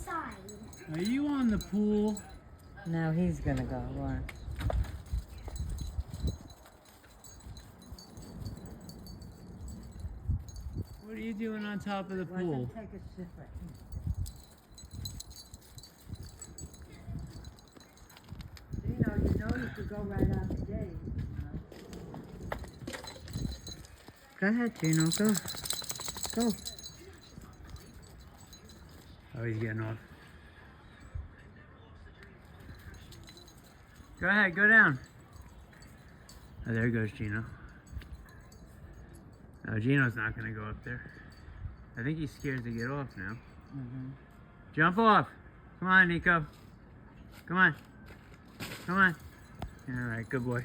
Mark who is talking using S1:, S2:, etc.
S1: outside.
S2: Are you on the pool?
S3: Now he's gonna go. What?
S2: What are you doing on top of the
S3: Why don't
S2: pool?
S3: you take a sip right here? You know you could go right out the gate. Go ahead, Gino. Go. Go.
S2: Oh, he's getting off. Go ahead, go down. Oh, there goes Gino. No, Gino's not gonna go up there. I think he's scared to get off now.
S3: Mm-hmm.
S2: Jump off. Come on, Nico. Come on. Come on. All right, good boy.